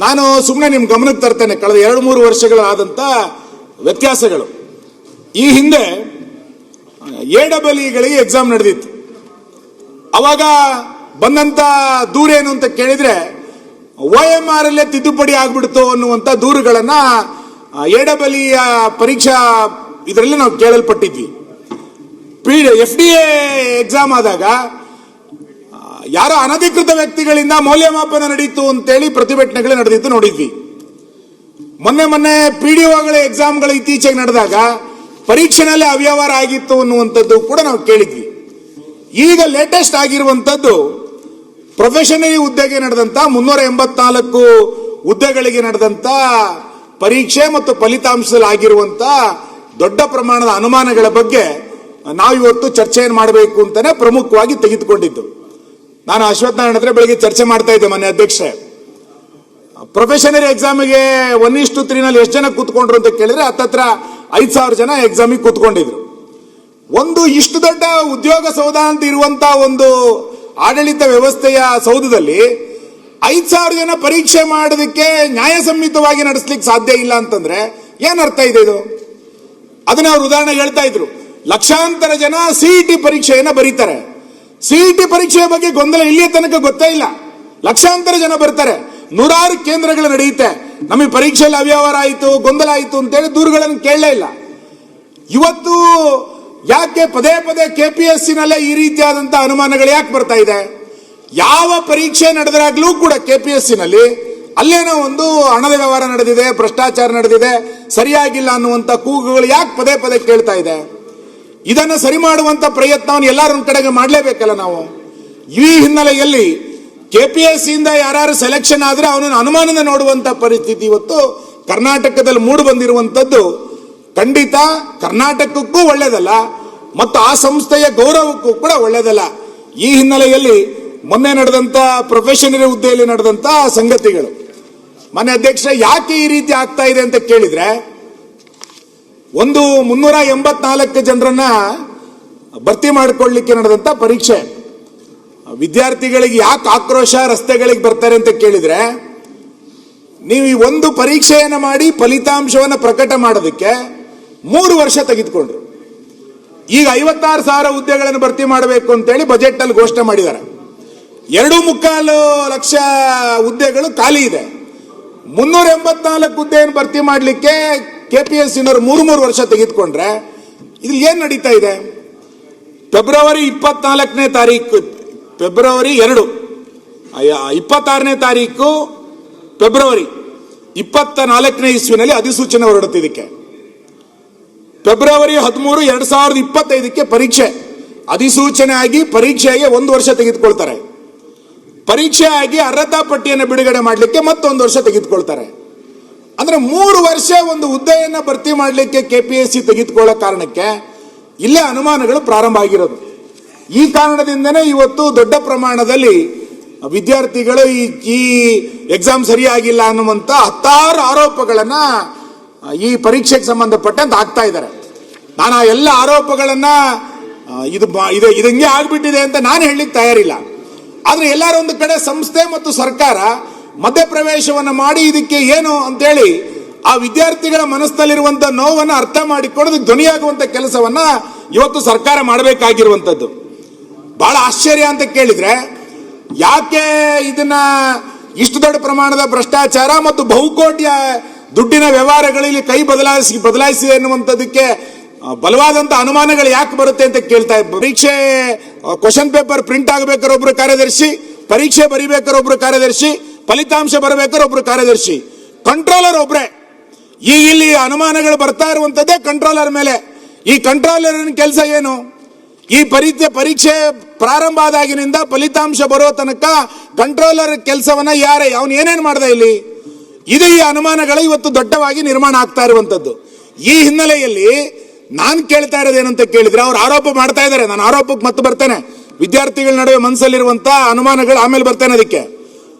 ನಾನು ಸುಮ್ಮನೆ ನಿಮ್ಮ ಗಮನಕ್ಕೆ ತರ್ತೇನೆ ಕಳೆದ 2-3 ವರ್ಷಗಳಾದಂಥ ವ್ಯತ್ಯಾಸಗಳು. ಈ ಹಿಂದೆ AEEಗಳಿಗೆ ಎಕ್ಸಾಮ್ ನಡೆದಿತ್ತು. ಅವಾಗ ಬಂದಂತ ದೂರ ಏನು ಅಂತ ಕೇಳಿದ್ರೆ OMR ಅಲ್ಲೇ ತಿದ್ದುಪಡಿ ಆಗ್ಬಿಡ್ತು ಅನ್ನುವಂಥ ದೂರುಗಳನ್ನ AEE ಪರೀಕ್ಷಾ ಇದರಲ್ಲಿ ನಾವು ಕೇಳಲ್ಪಟ್ಟಿದ್ವಿ. FDA ಎಕ್ಸಾಮ್ ಆದಾಗ ಯಾರೋ ಅನಧಿಕೃತ ವ್ಯಕ್ತಿಗಳಿಂದ ಮೌಲ್ಯಮಾಪನ ನಡೀತು ಅಂತೇಳಿ ಪ್ರತಿಭಟನೆಗಳು ನಡೆದಿತ್ತು ನೋಡಿದ್ವಿ. ಮೊನ್ನೆ PDOಗಳ ಎಕ್ಸಾಮ್ಗಳು ಇತ್ತೀಚೆಗೆ ನಡೆದಾಗ ಪರೀಕ್ಷೆನಲ್ಲೇ ಅವ್ಯವಹಾರ ಆಗಿತ್ತು ಅನ್ನುವಂಥದ್ದು ಕೂಡ ನಾವು ಕೇಳಿದ್ವಿ. ಈಗ ಲೇಟೆಸ್ಟ್ ಆಗಿರುವಂಥದ್ದು ಪ್ರೊಫೆಷನರಿ ಹುದ್ದೆಗೆ ನಡೆದಂತ 384 ಹುದ್ದೆಗಳಿಗೆ ನಡೆದಂತ ಪರೀಕ್ಷೆ ಮತ್ತು ಫಲಿತಾಂಶದಲ್ಲಿ ಆಗಿರುವಂತ ದೊಡ್ಡ ಪ್ರಮಾಣದ ಅನುಮಾನಗಳ ಬಗ್ಗೆ ನಾವಿವತ್ತು ಚರ್ಚೆಯನ್ನು ಮಾಡಬೇಕು ಅಂತಾನೆ ಪ್ರಮುಖವಾಗಿ ತೆಗೆದುಕೊಂಡಿದ್ದು. ನಾನು ಅಶ್ವಥ್ ನಾರಾಯಣ ಹತ್ರ ಬೆಳಿಗ್ಗೆ ಚರ್ಚೆ ಮಾಡ್ತಾ ಇದ್ದೆ ಮೊನ್ನೆ ಅಧ್ಯಕ್ಷರೇ. ಪ್ರೊಫೆಷನರಿ ಎಕ್ಸಾಮಿಗೆ 1:3 ನಲ್ಲಿ ಎಷ್ಟು ಜನ ಕೂತ್ಕೊಂಡ್ರು ಅಂತ ಕೇಳಿದ್ರೆ ಹತ್ತತ್ರ 5,000 ಜನ ಎಕ್ಸಾಮಿಗೆ ಕೂತ್ಕೊಂಡಿದ್ರು. ಒಂದು ಇಷ್ಟು ದೊಡ್ಡ ಉದ್ಯೋಗ ಸೌಧ ಅಂತ ಇರುವಂತ ಒಂದು ಆಡಳಿತ ವ್ಯವಸ್ಥೆಯ ಸೌಧದಲ್ಲಿ 5,000 ಜನ ಪರೀಕ್ಷೆ ಮಾಡೋದಕ್ಕೆ ನ್ಯಾಯಸಮ್ಮತವಾಗಿ ನಡೆಸಲಿಕ್ಕೆ ಸಾಧ್ಯ ಇಲ್ಲ ಅಂತಂದ್ರೆ ಏನ್ ಅರ್ಥ ಇದೆ ಇದು? ಅದನ್ನ ಅವ್ರು ಉದಾಹರಣೆ ಹೇಳ್ತಾ ಇದ್ರು. ಲಕ್ಷಾಂತರ ಜನ CET ಪರೀಕ್ಷೆಯನ್ನ ಬರೀತಾರೆ. CET ಪರೀಕ್ಷೆಯ ಬಗ್ಗೆ ಗೊಂದಲ ಇಲ್ಲಿಯ ತನಕ ಗೊತ್ತೇ ಇಲ್ಲ. ಲಕ್ಷಾಂತರ ಜನ ಬರ್ತಾರೆ, 100 ಕೇಂದ್ರಗಳು ನಡೆಯುತ್ತೆ. ನಮಗೆ ಪರೀಕ್ಷೆಯಲ್ಲಿ ಅವ್ಯವಹಾರ ಆಯಿತು, ಗೊಂದಲ ಆಯಿತು ಅಂತೇಳಿ ದೂರುಗಳನ್ನು ಕೇಳಲೇ ಇಲ್ಲ. ಇವತ್ತು ಯಾಕೆ ಪದೇ KPSC ನಲ್ಲೇ ಈ ರೀತಿಯಾದಂತಹ ಅನುಮಾನಗಳು ಯಾಕೆ ಬರ್ತಾ ಇದೆ? ಯಾವ ಪರೀಕ್ಷೆ ನಡೆದಾಗ್ಲೂ ಕೂಡ KPSC ನಲ್ಲಿ ಅಲ್ಲೇನೋ ಒಂದು ಹಣದ ವ್ಯವಹಾರ ನಡೆದಿದೆ, ಭ್ರಷ್ಟಾಚಾರ ನಡೆದಿದೆ, ಸರಿಯಾಗಿಲ್ಲ ಅನ್ನುವಂಥ ಕೂಗುಗಳು ಯಾಕೆ ಪದೇ ಕೇಳ್ತಾ ಇದೆ? ಇದನ್ನು ಸರಿ ಮಾಡುವಂತ ಪ್ರಯತ್ನವನ್ನು ಎಲ್ಲರೂ ಒಂದು ಕಡೆಗೆ ಮಾಡಲೇಬೇಕಲ್ಲ ನಾವು. ಈ ಹಿನ್ನೆಲೆಯಲ್ಲಿ KPSC ಇಂದ ಯಾರು ಸೆಲೆಕ್ಷನ್ ಆದ್ರೆ ಅವನನ್ನು ಅನುಮಾನದ ನೋಡುವಂತ ಪರಿಸ್ಥಿತಿ ಇವತ್ತು ಕರ್ನಾಟಕದಲ್ಲಿ ಮೂಡಿ ಬಂದಿರುವಂತದ್ದು ಖಂಡಿತ ಕರ್ನಾಟಕಕ್ಕೂ ಒಳ್ಳೆಯದಲ್ಲ ಮತ್ತು ಆ ಸಂಸ್ಥೆಯ ಗೌರವಕ್ಕೂ ಕೂಡ ಒಳ್ಳೆಯದಲ್ಲ. ಈ ಹಿನ್ನೆಲೆಯಲ್ಲಿ ಮೊನ್ನೆ ನಡೆದಂತ ಪ್ರೊಫೆಷನರಿ ಹುದ್ದೆಯಲ್ಲಿ ನಡೆದಂತ ಸಂಗತಿಗಳು ಮೊನ್ನೆ ಅಧ್ಯಕ್ಷ ಯಾಕೆ ಈ ರೀತಿ ಆಗ್ತಾ ಇದೆ ಅಂತ ಕೇಳಿದ್ರೆ, ಒಂದು 384 ಜನರನ್ನ ಭರ್ತಿ ಮಾಡಿಕೊಳ್ಳಲಿಕ್ಕೆ ನಡೆದಂತ ಪರೀಕ್ಷೆ. ವಿದ್ಯಾರ್ಥಿಗಳಿಗೆ ಯಾಕೆ ಆಕ್ರೋಶ ರಸ್ತೆಗಳಿಗೆ ಬರ್ತಾರೆ ಅಂತ ಕೇಳಿದ್ರೆ, ನೀವು ಈ ಒಂದು ಪರೀಕ್ಷೆಯನ್ನು ಮಾಡಿ ಫಲಿತಾಂಶವನ್ನು ಪ್ರಕಟ ಮಾಡೋದಕ್ಕೆ 3 ವರ್ಷ ತೆಗೆದುಕೊಂಡ್ರು. ಈಗ 56,000 ಹುದ್ದೆಗಳನ್ನು ಭರ್ತಿ ಮಾಡಬೇಕು ಅಂತೇಳಿ ಬಜೆಟ್ ಅಲ್ಲಿ ಘೋಷಣೆ ಮಾಡಿದ್ದಾರೆ. 2.25 ಲಕ್ಷ ಹುದ್ದೆಗಳು ಖಾಲಿ ಇದೆ. 384 ಹುದ್ದೆಯನ್ನು ಭರ್ತಿ ಮಾಡಲಿಕ್ಕೆ KPSCನವರು 3 ವರ್ಷ ತೆಗೆದುಕೊಂಡ್ರೆ ಇದು ಏನ್ ನಡೀತಾ ಇದೆ? ಫೆಬ್ರವರಿ 24ನೇ ತಾರೀಕು, ಫೆಬ್ರವರಿ 2, 26ನೇ ತಾರೀಕು ಫೆಬ್ರವರಿ 24ನೇ ಇಸ್ವಿನಲ್ಲಿ ಅಧಿಸೂಚನೆ ಹೊರಡುತ್ತಿದ್ದಕ್ಕೆ. ಫೆಬ್ರವರಿ 13, 2025ಕ್ಕೆ ಪರೀಕ್ಷೆ. ಅಧಿಸೂಚನೆ ಆಗಿ ಪರೀಕ್ಷೆಗೆ 1 ವರ್ಷ ತೆಗೆದುಕೊಳ್ತಾರೆ. ಪರೀಕ್ಷೆ ಆಗಿ ಅರ್ಹತಾ ಪಟ್ಟಿಯನ್ನು ಬಿಡುಗಡೆ ಮಾಡಲಿಕ್ಕೆ ಮತ್ತೊಂದು ವರ್ಷ ತೆಗೆದುಕೊಳ್ತಾರೆ. ಅಂದ್ರೆ 3 ವರ್ಷ ಒಂದು ಹುದ್ದೆಯನ್ನು ಭರ್ತಿ ಮಾಡಲಿಕ್ಕೆ KPSC ತೆಗೆದುಕೊಳ್ಳೋ ಕಾರಣಕ್ಕೆ ಇಲ್ಲೇ ಅನುಮಾನಗಳು ಪ್ರಾರಂಭ ಆಗಿರೋದು. ಈ ಕಾರಣದಿಂದನೇ ಇವತ್ತು ದೊಡ್ಡ ಪ್ರಮಾಣದಲ್ಲಿ ವಿದ್ಯಾರ್ಥಿಗಳು ಈ ಎಕ್ಸಾಮ್ ಸರಿಯಾಗಿಲ್ಲ ಅನ್ನುವಂತ 10 ಆರೋಪಗಳನ್ನ ಈ ಪರೀಕ್ಷೆಗೆ ಸಂಬಂಧಪಟ್ಟಂತೆ ಆಗ್ತಾ ಇದ್ದಾರೆ. ನಾನು ಆ ಎಲ್ಲ ಆರೋಪಗಳನ್ನ ಇದು ಹಿಂಗೆ ಆಗ್ಬಿಟ್ಟಿದೆ ಅಂತ ನಾನು ಹೇಳಲಿಕ್ಕೆ ತಯಾರಿಲ್ಲ. ಆದ್ರೆ ಎಲ್ಲರೂ ಒಂದು ಕಡೆ ಸಂಸ್ಥೆ ಮತ್ತು ಸರ್ಕಾರ ಮಧ್ಯಪ್ರವೇಶವನ್ನು ಮಾಡಿ ಇದಕ್ಕೆ ಏನು ಅಂತೇಳಿ ಆ ವಿದ್ಯಾರ್ಥಿಗಳ ಮನಸ್ಸಿನಲ್ಲಿರುವಂತ ನೋವನ್ನು ಅರ್ಥ ಮಾಡಿಕೊಳ್ಳೋದಕ್ಕೆ ಧ್ವನಿಯಾಗುವಂತ ಕೆಲಸವನ್ನ ಇವತ್ತು ಸರ್ಕಾರ ಮಾಡಬೇಕಾಗಿರುವಂತದ್ದು. ಬಹಳ ಆಶ್ಚರ್ಯ ಅಂತ ಕೇಳಿದ್ರೆ, ಯಾಕೆ ಇದನ್ನ ಇಷ್ಟು ದೊಡ್ಡ ಪ್ರಮಾಣದ ಭ್ರಷ್ಟಾಚಾರ ಮತ್ತು ಬಹುಕೋಟಿಯ ದುಡ್ಡಿನ ವ್ಯವಹಾರಗಳಲ್ಲಿ ಕೈ ಬದಲಾಯಿಸಿದೆ ಎನ್ನುವಂಥದ್ದಕ್ಕೆ ಬಲವಾದಂತ ಅನುಮಾನಗಳು ಯಾಕೆ ಬರುತ್ತೆ ಅಂತ ಕೇಳ್ತಾ ಇದ್ದಾರೆ. ಪರೀಕ್ಷೆ ಕ್ವಶನ್ ಪೇಪರ್ ಪ್ರಿಂಟ್ ಆಗಬೇಕಾದ್ರೆ ಒಬ್ರು ಕಾರ್ಯದರ್ಶಿ, ಪರೀಕ್ಷೆ ಬರಿಬೇಕಾದ್ರೆ ಒಬ್ರು ಕಾರ್ಯದರ್ಶಿ, ಫಲಿತಾಂಶ ಬರಬೇಕಾದ್ರೆ ಒಬ್ರು ಕಾರ್ಯದರ್ಶಿ, ಕಂಟ್ರೋಲರ್ ಒಬ್ರೆ. ಈಗ ಇಲ್ಲಿ ಅನುಮಾನಗಳು ಬರ್ತಾ ಇರುವಂತದ್ದೇ ಕಂಟ್ರೋಲರ್ ಮೇಲೆ. ಈ ಕಂಟ್ರೋಲರ್ ಕೆಲಸ ಏನು? ಈ ಪರೀಕ್ಷೆ ಪ್ರಾರಂಭ ಆದಾಗಿನಿಂದ ಫಲಿತಾಂಶ ಬರೋ ತನಕ ಕಂಟ್ರೋಲರ್ ಕೆಲಸವನ್ನ ಅವನು ಏನೇನು ಮಾಡ್ದ ಇಲ್ಲಿ? ಇದು ಈ ಅನುಮಾನಗಳು ಇವತ್ತು ದೊಡ್ಡವಾಗಿ ನಿರ್ಮಾಣ ಆಗ್ತಾ ಇರುವಂತದ್ದು. ಈ ಹಿನ್ನೆಲೆಯಲ್ಲಿ ನಾನು ಕೇಳ್ತಾ ಇರೋದೇನಂತ ಕೇಳಿದ್ರೆ, ಅವ್ರು ಆರೋಪ ಮಾಡ್ತಾ ಇದ್ದಾರೆ. ನಾನು ಆರೋಪಕ್ಕೆ ಮತ್ತೆ ಬರ್ತೇನೆ. ವಿದ್ಯಾರ್ಥಿಗಳ ನಡುವೆ ಮನಸ್ಸಲ್ಲಿರುವಂತ ಅನುಮಾನಗಳು ಆಮೇಲೆ ಬರ್ತೇನೆ. ಅದಕ್ಕೆ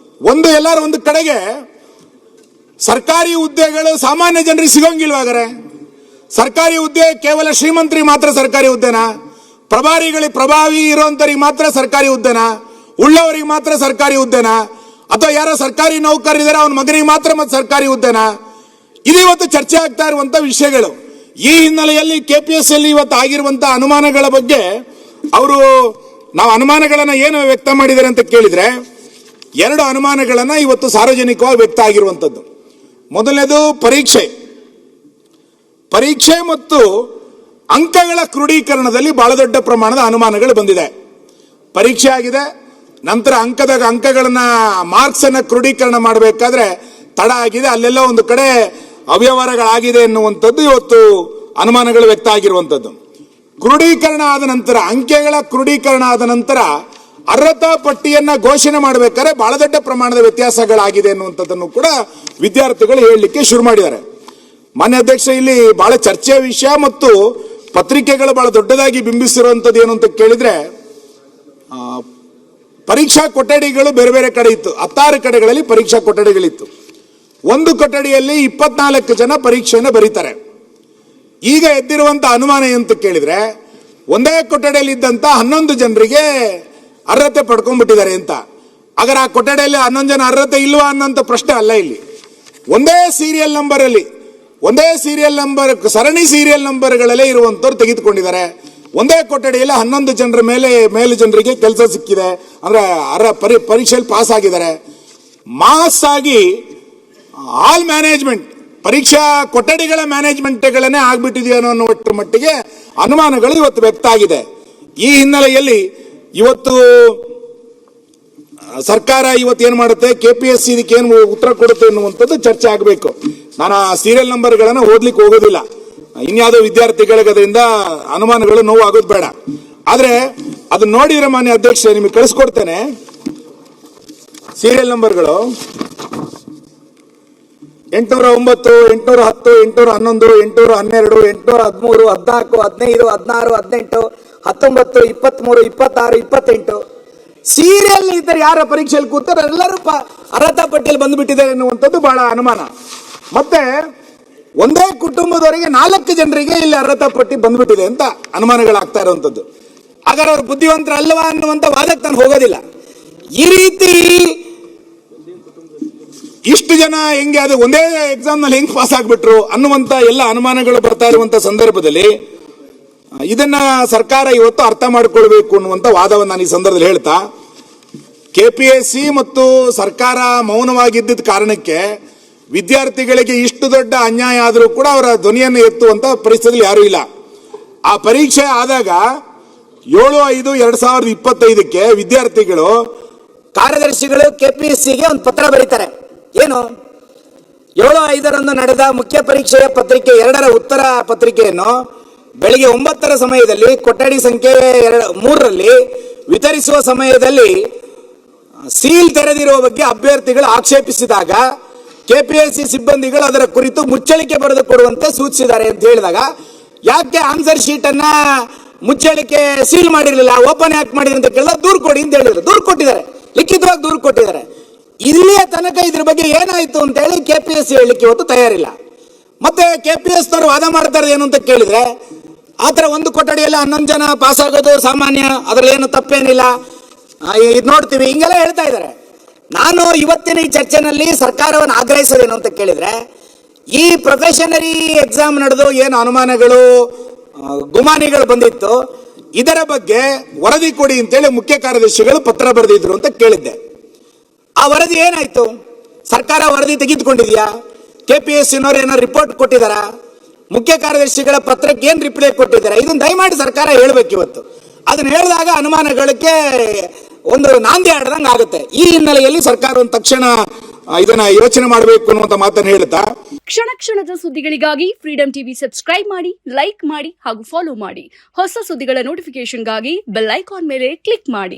ಎಲ್ಲರೂ ಒಂದು ಕಡೆಗೆ ಸರ್ಕಾರಿ ಹುದ್ದೆಗಳು ಸಾಮಾನ್ಯ ಜನರಿಗೆ ಸಿಗೋಂಗಿಲ್ವಾಗರೆ? ಸರ್ಕಾರಿ ಹುದ್ದೆ ಕೇವಲ ಶ್ರೀಮಂತರಿಗೆ ಮಾತ್ರ ಸರ್ಕಾರಿ ಹುದ್ದೆನಾ? ಪ್ರಭಾವಿ ಇರೋಂಥವ್ರಿಗೆ ಮಾತ್ರ ಸರ್ಕಾರಿ ಹುದ್ದೆನಾ? ಉಳ್ಳವರಿಗೆ ಮಾತ್ರ ಸರ್ಕಾರಿ ಹುದ್ದೆನಾ? ಅಥವಾ ಯಾರೋ ಸರ್ಕಾರಿ ನೌಕರರಿದ್ದಾರೆ ಅವನ ಮಗನಿಗೆ ಮಾತ್ರ ಮತ್ತೆ ಸರ್ಕಾರಿ ಹುದ್ದೆನಾ? ಇದು ಇವತ್ತು ಚರ್ಚೆ ಆಗ್ತಾ ಇರುವಂತ ವಿಷಯಗಳು. ಈ ಹಿನ್ನೆಲೆಯಲ್ಲಿ KPSC ಅಲ್ಲಿ ಇವತ್ತು ಆಗಿರುವಂತಹ ಅನುಮಾನಗಳ ಬಗ್ಗೆ ನಾವು ಅನುಮಾನಗಳನ್ನ ಏನು ವ್ಯಕ್ತ ಮಾಡಿದ್ದಾರೆ ಅಂತ ಕೇಳಿದ್ರೆ, 2 ಅನುಮಾನಗಳನ್ನ ಇವತ್ತು ಸಾರ್ವಜನಿಕವಾಗಿ ವ್ಯಕ್ತ ಆಗಿರುವಂತದ್ದು. ಮೊದಲನೇದು ಪರೀಕ್ಷೆ ಮತ್ತು ಅಂಕಗಳ ಕ್ರೋಢೀಕರಣದಲ್ಲಿ ಬಹಳ ದೊಡ್ಡ ಪ್ರಮಾಣದ ಅನುಮಾನಗಳು ಬಂದಿದೆ. ಪರೀಕ್ಷೆ ಆಗಿದೆ, ನಂತರ ಅಂಕಗಳನ್ನ ಮಾರ್ಕ್ಸ್ ಅನ್ನ ಕ್ರೋಢೀಕರಣ ಮಾಡಬೇಕಾದ್ರೆ ತಡ ಆಗಿದೆ, ಅಲ್ಲೆಲ್ಲ ಒಂದು ಕಡೆ ಅವ್ಯವಹಾರಗಳಾಗಿದೆ ಎನ್ನುವಂಥದ್ದು ಇವತ್ತು ಅನುಮಾನಗಳು ವ್ಯಕ್ತ ಆಗಿರುವಂಥದ್ದು. ಕ್ರೋಢೀಕರಣ ಆದ ನಂತರ, ಅಂಕೆಗಳ ಕ್ರೋಢೀಕರಣ ಆದ ನಂತರ ಅರ್ಹತಾ ಪಟ್ಟಿಯನ್ನ ಘೋಷಣೆ ಮಾಡಬೇಕಾದ್ರೆ ಬಹಳ ದೊಡ್ಡ ಪ್ರಮಾಣದ ವ್ಯತ್ಯಾಸಗಳಾಗಿದೆ ಎನ್ನುವಂಥದ್ದನ್ನು ಕೂಡ ವಿದ್ಯಾರ್ಥಿಗಳು ಹೇಳಲಿಕ್ಕೆ ಶುರು ಮಾಡಿದ್ದಾರೆ. ಮಾನ್ಯ ಅಧ್ಯಕ್ಷ, ಇಲ್ಲಿ ಬಹಳ ಚರ್ಚೆಯ ವಿಷಯ ಮತ್ತು ಪತ್ರಿಕೆಗಳು ಬಹಳ ದೊಡ್ಡದಾಗಿ ಬಿಂಬಿಸಿರುವಂಥದ್ದು ಏನು ಅಂತ ಕೇಳಿದ್ರೆ, ಪರೀಕ್ಷಾ ಕೊಠಡಿಗಳು ಬೇರೆ ಬೇರೆ ಕಡೆ ಇತ್ತು. 16 ಕಡೆಗಳಲ್ಲಿ ಪರೀಕ್ಷಾ ಕೊಠಡಿಗಳಿತ್ತು. ಒಂದು ಕೊಠಡಿಯಲ್ಲಿ 24 ಜನ ಪರೀಕ್ಷೆಯನ್ನು ಬರೀತಾರೆ. ಈಗ ಎದ್ದಿರುವಂತ ಅನುಮಾನ ಏನಂತ ಕೇಳಿದ್ರೆ, ಒಂದೇ ಕೊಠಡಿಯಲ್ಲಿ ಇದ್ದಂತ 11 ಜನರಿಗೆ ಅರ್ಹತೆ ಪಡ್ಕೊಂಡ್ಬಿಟ್ಟಿದ್ದಾರೆ ಅಂತ. ಹಾಗಾದ್ರೆ ಆ ಕೊಠಡಿಯಲ್ಲಿ 11 ಜನ ಅರ್ಹತೆ ಇಲ್ವಾ ಅನ್ನೋಂಥ ಪ್ರಶ್ನೆ ಅಲ್ಲ. ಇಲ್ಲಿ ಒಂದೇ ಸೀರಿಯಲ್ ನಂಬರ್ ಸರಣಿ ಸೀರಿಯಲ್ ನಂಬರ್ಗಳಲ್ಲೇ ಇರುವಂತವ್ರು ತೆಗೆದುಕೊಂಡಿದ್ದಾರೆ. ಒಂದೇ ಕೊಠಡಿಯಲ್ಲಿ 11 ಜನರ ಮೇಲೆ ಜನರಿಗೆ ಕೆಲಸ ಸಿಕ್ಕಿದೆ, ಅಂದ್ರೆ ಪರೀಕ್ಷೆಯಲ್ಲಿ ಪಾಸ್ ಆಗಿದ್ದಾರೆ. ಮಾಸ್ ಆಗಿ ಆಲ್ ಮ್ಯಾನೇಜ್ಮೆಂಟ್, ಪರೀಕ್ಷಾ ಕೊಠಡಿಗಳ ಮ್ಯಾನೇಜ್ಮೆಂಟ್ಗಳನ್ನೇ ಆಗ್ಬಿಟ್ಟಿದೆಯೋ ಅನ್ನೋ ಮಟ್ಟಿಗೆ ಅನುಮಾನಗಳು ಇವತ್ತು ವ್ಯಕ್ತ ಆಗಿದೆ. ಈ ಹಿನ್ನೆಲೆಯಲ್ಲಿ ಇವತ್ತು ಸರ್ಕಾರ ಇವತ್ತು ಏನ್ ಮಾಡುತ್ತೆ, KPSC ಇದಕ್ಕೆ ಏನು ಉತ್ತರ ಕೊಡುತ್ತೆ ಎನ್ನುವಂಥದ್ದು ಚರ್ಚೆ ಆಗಬೇಕು. ನಾನು ಆ ಸೀರಿಯಲ್ ನಂಬರ್ಗಳನ್ನು ಓದ್ಲಿಕ್ಕೆ ಹೋಗೋದಿಲ್ಲ, ಇನ್ಯಾವುದೋ ವಿದ್ಯಾರ್ಥಿಗಳಿಗೆ ಅದರಿಂದ ಅನುಮಾನಗಳು ನೋವು ಆಗೋದು ಬೇಡ. ಆದ್ರೆ ಅದು ನೋಡಿದ್ರೆ ಮಾನ್ಯ ಅಧ್ಯಕ್ಷ ನಿಮಗೆ ಕಳಿಸ್ಕೊಡ್ತೇನೆ. ಸೀರಿಯಲ್ ನಂಬರ್ಗಳು 809, 810, 811, 812, 813, 14, 15, 16, 17, 18, 19, 20, 26, 28 ಸೀರಿಯಲ್ ಇದ್ದರೆ ಯಾರ ಪರೀಕ್ಷೆಯಲ್ಲಿ ಕೂತಾರೆ ಎಲ್ಲರೂ ಅರ್ಹತಾ ಪಟ್ಟಿಯಲ್ಲಿ ಬಂದ್ಬಿಟ್ಟಿದ್ದಾರೆ ಎನ್ನುವಂಥದ್ದು ಬಹಳ ಅನುಮಾನ. ಮತ್ತೆ ಒಂದೇ ಕುಟುಂಬದವರಿಗೆ 4 ಜನರಿಗೆ ಇಲ್ಲಿ ಅರ್ಹತಾ ಪಟ್ಟಿ ಬಂದ್ಬಿಟ್ಟಿದೆ ಅಂತ ಅನುಮಾನಗಳಾಗ್ತಾ ಇರುವಂತದ್ದು. ಹಾಗಾದ್ರೆ ಅವ್ರು ಬುದ್ಧಿವಂತರ ಅಲ್ವಾ ಅನ್ನುವಂತ ವಾದಕ್ಕೆ ನಾನು ಹೋಗೋದಿಲ್ಲ. ಈ ರೀತಿ ಇಷ್ಟು ಜನ ಹೆಂಗೆ, ಅದು ಒಂದೇ ಎಕ್ಸಾಮ್ ನಲ್ಲಿ ಹೆಂಗ್ ಪಾಸ್ ಆಗ್ಬಿಟ್ರು ಅನ್ನುವಂತ ಎಲ್ಲ ಅನುಮಾನಗಳು ಬರ್ತಾ ಇರುವಂತ ಸಂದರ್ಭದಲ್ಲಿ ಇದನ್ನ ಸರ್ಕಾರ ಇವತ್ತು ಅರ್ಥ ಮಾಡಿಕೊಳ್ಬೇಕು ಅನ್ನುವಂತ ವಾದವನ್ನು ನಾನು ಈ ಸಂದರ್ಭದಲ್ಲಿ ಹೇಳ್ತಾ, KPSC ಮತ್ತು ಸರ್ಕಾರ ಮೌನವಾಗಿದ್ದ ಕಾರಣಕ್ಕೆ ವಿದ್ಯಾರ್ಥಿಗಳಿಗೆ ಇಷ್ಟು ದೊಡ್ಡ ಅನ್ಯಾಯ ಆದರೂ ಕೂಡ ಅವರ ಧ್ವನಿಯನ್ನು ಎತ್ತುವಂತ ಪರಿಸ್ಥಿತಿಯಲ್ಲಿ ಯಾರೂ ಇಲ್ಲ. ಆ ಪರೀಕ್ಷೆ ಆದಾಗ 7/5/2025 ವಿದ್ಯಾರ್ಥಿಗಳು ಕಾರ್ಯದರ್ಶಿಗಳು KPSCಗೆ ಒಂದು ಪತ್ರ ಬರೀತಾರೆ. ಏನು, 7/5 ನಡೆದ ಮುಖ್ಯ ಪರೀಕ್ಷೆಯ ಪತ್ರಿಕೆ 2ರ ಉತ್ತರ ಪತ್ರಿಕೆಯನ್ನು ಬೆಳಿಗ್ಗೆ 9 ಸಮಯದಲ್ಲಿ ಕೊಠಡಿ ಸಂಖ್ಯೆ 3ರಲ್ಲಿ ವಿತರಿಸುವ ಸಮಯದಲ್ಲಿ ಸೀಲ್ ತೆರೆದಿರುವ ಬಗ್ಗೆ ಅಭ್ಯರ್ಥಿಗಳು ಆಕ್ಷೇಪಿಸಿದಾಗ KPSC ಸಿಬ್ಬಂದಿಗಳು ಅದರ ಕುರಿತು ಮುಚ್ಚಳಿಕೆ ಬರೆದು ಕೊಡುವಂತೆ ಸೂಚಿಸಿದ್ದಾರೆ ಅಂತ ಹೇಳಿದಾಗ, ಯಾಕೆ ಆನ್ಸರ್ ಶೀಟ್ ಅನ್ನ ಮುಚ್ಚಳಿಕೆ ಸೀಲ್ ಮಾಡಿರಲಿಲ್ಲ, ಓಪನ್ ಯಾಕೆ ಮಾಡಿದ್ರು ಅಂತ ಕೇಳಿದ ದೂರು ಕೊಡಿ ಅಂತ ಹೇಳಿದ್ರು. ದೂರು ಕೊಟ್ಟಿದ್ದಾರೆ, ಲಿಖಿತವಾಗಿ ದೂರು ಕೊಟ್ಟಿದ್ದಾರೆ. ಇಲ್ಲಿಯ ತನಕ ಇದ್ರ ಬಗ್ಗೆ ಏನಾಯ್ತು ಅಂತ ಹೇಳಿ KPSC ಹೇಳಲಿಕ್ಕೆ ಇವತ್ತು ತಯಾರಿಲ್ಲ. ಮತ್ತೆ KPSC ನವರು ವಾದ ಮಾಡ್ತಾರೆ ಏನು ಅಂತ ಕೇಳಿದ್ರೆ, ಆತರ ಒಂದು ಕೊಠಡಿಯಲ್ಲಿ 11 ಜನ ಪಾಸ್ ಆಗೋದು ಸಾಮಾನ್ಯ, ಅದ್ರಲ್ಲಿ ಏನು ತಪ್ಪೇನಿಲ್ಲ, ಇದು ನೋಡ್ತೀವಿ, ಹಿಂಗೆಲ್ಲ ಹೇಳ್ತಾ ಇದ್ದಾರೆ. ನಾನು ಇವತ್ತಿನ ಈ ಚರ್ಚೆನಲ್ಲಿ ಸರ್ಕಾರವನ್ನು ಆಗ್ರಹಿಸೋದೇನು ಅಂತ ಕೇಳಿದ್ರೆ, ಈ ಪ್ರೊಫೆಷನರಿ ಎಕ್ಸಾಮ್ ನಡೆದು ಏನು ಅನುಮಾನಗಳು ಗುಮಾನಿಗಳು ಬಂದಿತ್ತು, ಇದರ ಬಗ್ಗೆ ವರದಿ ಕೊಡಿ ಅಂತೇಳಿ ಮುಖ್ಯ ಕಾರ್ಯದರ್ಶಿಗಳು ಪತ್ರ ಬರೆದಿದ್ರು ಅಂತ ಕೇಳಿದ್ದೆ. ಆ ವರದಿ ಏನಾಯ್ತು? ಸರ್ಕಾರ ವರದಿ ತೆಗೆದುಕೊಂಡಿದ್ಯಾ? KPSCನವರು ಏನಾದ್ರು ರಿಪೋರ್ಟ್ ಕೊಟ್ಟಿದಾರ? ಮುಖ್ಯ ಕಾರ್ಯದರ್ಶಿಗಳ ಪತ್ರಕ್ಕೆ ಏನ್ ರಿಪ್ಲೈ ಕೊಟ್ಟಿದ್ದಾರೆ? ಇದನ್ನ ದಯಮಾಡಿ ಸರ್ಕಾರ ಹೇಳ್ಬೇಕು ಇವತ್ತು. ಅದನ್ನ ಹೇಳಿದಾಗ ಅನುಮಾನಗಳಿಗೆ ಒಂದು ನಾಂದಿ ಆಡದಂಗೆ ಆಗುತ್ತೆ. ಈ ಹಿನ್ನೆಲೆಯಲ್ಲಿ ಸರ್ಕಾರ ಒಂದು ತಕ್ಷಣ ಇದನ್ನ ಯೋಚನೆ ಮಾಡಬೇಕು ಅನ್ನುವಂತ ಮಾತನ್ನು ಹೇಳ್ತಾ, ಕ್ಷಣ ಕ್ಷಣದ ಸುದ್ದಿಗಳಿಗಾಗಿ ಫ್ರೀಡಂ ಟಿವಿ ಸಬ್ಸ್ಕ್ರೈಬ್ ಮಾಡಿ, ಲೈಕ್ ಮಾಡಿ ಹಾಗೂ ಫಾಲೋ ಮಾಡಿ. ಹೊಸ ಸುದ್ದಿಗಳ ನೋಟಿಫಿಕೇಶನ್ಗಾಗಿ ಬೆಲ್ ಐಕಾನ್ ಮೇಲೆ ಕ್ಲಿಕ್ ಮಾಡಿ.